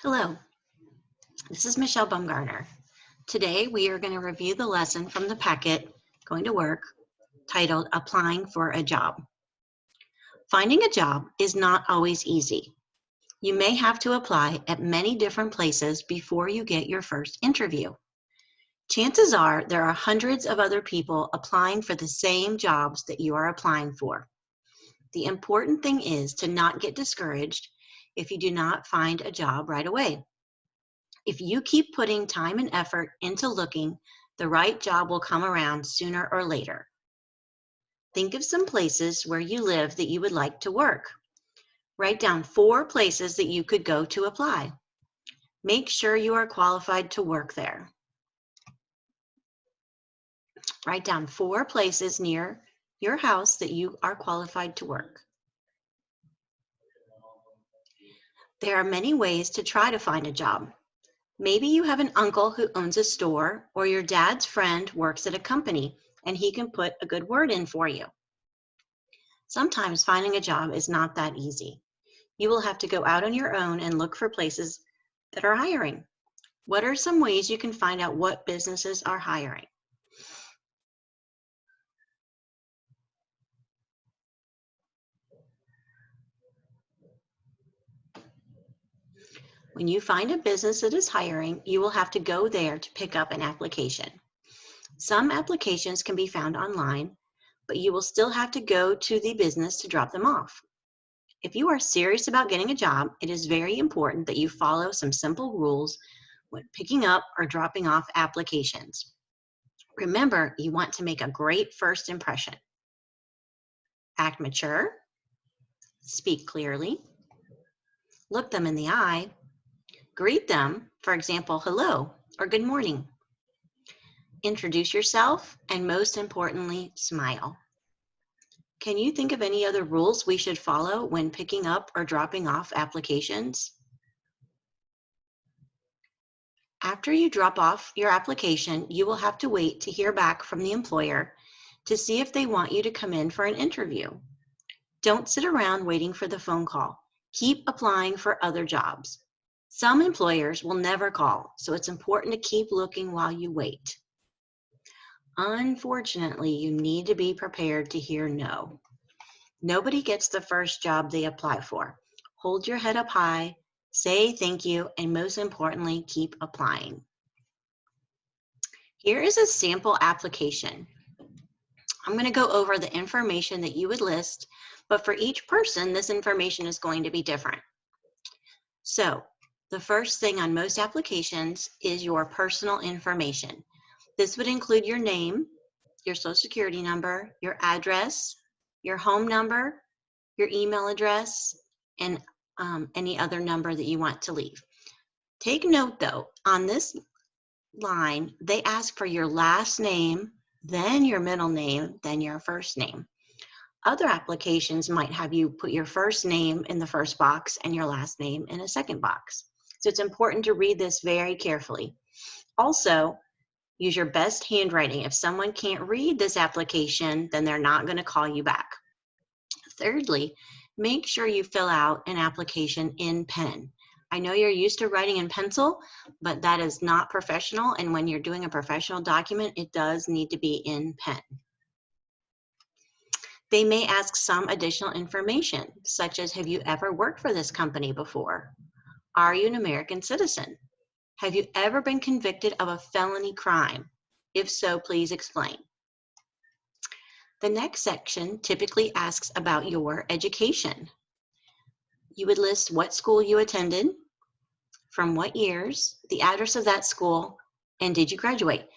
Hello, this is Michelle Bumgarner. Today we are going to review the lesson from the packet, Going to Work, titled Applying for a Job. Finding a job is not always easy. You may have to apply at many different places before you get your first interview. Chances are there are hundreds of other people applying for the same jobs that you are applying for. The important thing is to not get discouraged if you do not find a job right away. If you keep putting time and effort into looking, the right job will come around sooner or later. Think of some places where you live that you would like to work. Write down 4 places that you could go to apply. Make sure you are qualified to work there. Write down 4 places near your house that you are qualified to work. There are many ways to try to find a job. Maybe you have an uncle who owns a store, or your dad's friend works at a company and he can put a good word in for you. Sometimes finding a job is not that easy. You will have to go out on your own and look for places that are hiring. What are some ways you can find out what businesses are hiring? When you find a business that is hiring, you will have to go there to pick up an application. Some applications can be found online, but you will still have to go to the business to drop them off. If you are serious about getting a job, it is very important that you follow some simple rules when picking up or dropping off applications. Remember, you want to make a great first impression. Act mature, speak clearly, look them in the eye, greet them, for example, hello or good morning. Introduce yourself, and most importantly, smile. Can you think of any other rules we should follow when picking up or dropping off applications? After you drop off your application, you will have to wait to hear back from the employer to see if they want you to come in for an interview. Don't sit around waiting for the phone call. Keep applying for other jobs. Some employers will never call, so it's important to keep looking while you wait. Unfortunately, you need to be prepared to hear no. Nobody gets the first job they apply for. Hold your head up high, say thank you, and most importantly, keep applying. Here is a sample application. I'm going to go over the information that you would list, but for each person, this information is going to be different. So, the first thing on most applications is your personal information. This would include your name, your social security number, your address, your home number, your email address, and any other number that you want to leave. Take note though, on this line, they ask for your last name, then your middle name, then your first name. Other applications might have you put your first name in the first box and your last name in a second box. So it's important to read this very carefully. Also, use your best handwriting. If someone can't read this application, then they're not going to call you back. Thirdly, make sure you fill out an application in pen. I know you're used to writing in pencil, but that is not professional, and when you're doing a professional document, it does need to be in pen. They may ask some additional information, such as, have you ever worked for this company before? Are you an American citizen? Have you ever been convicted of a felony crime? If so, please explain. The next section typically asks about your education. You would list what school you attended, from what years, the address of that school, and did you graduate?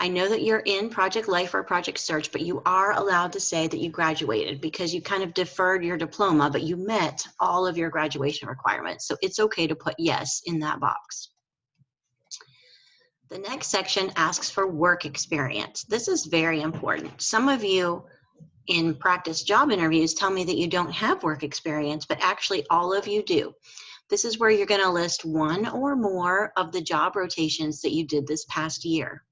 I know that you're in Project Life or Project Search, but you are allowed to say that you graduated because you kind of deferred your diploma, but you met all of your graduation requirements. So it's okay to put yes in that box. The next section asks for work experience. This is very important. Some of you in practice job interviews tell me that you don't have work experience, but actually all of you do. This is where you're going to list one or more of the job rotations that you did this past year.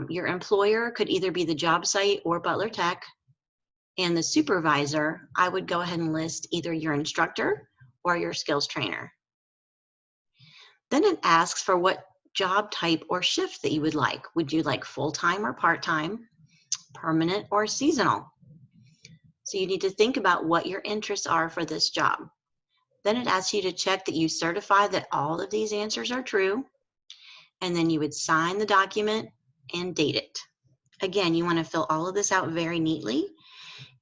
Your employer could either be the job site or Butler Tech, and the supervisor, I would go ahead and list either your instructor or your skills trainer. Then it asks for what job type or shift that you would like. Would you like full-time or part-time, permanent or seasonal? So you need to think about what your interests are for this job. Then it asks you to check that you certify that all of these answers are true, and then you would sign the document and date it. Again, you want to fill all of this out very neatly.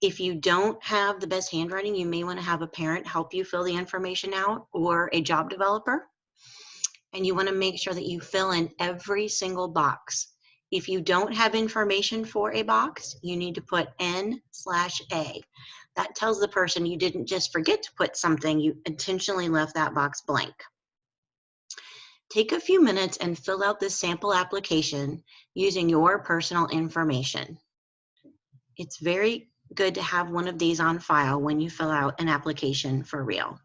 If you don't have the best handwriting, you may want to have a parent help you fill the information out or a job developer. And you want to make sure that you fill in every single box. If you don't have information for a box, you need to put N/A. That tells the person you didn't just forget to put something, you intentionally left that box blank. Take a few minutes and fill out this sample application using your personal information. It's very good to have one of these on file when you fill out an application for real.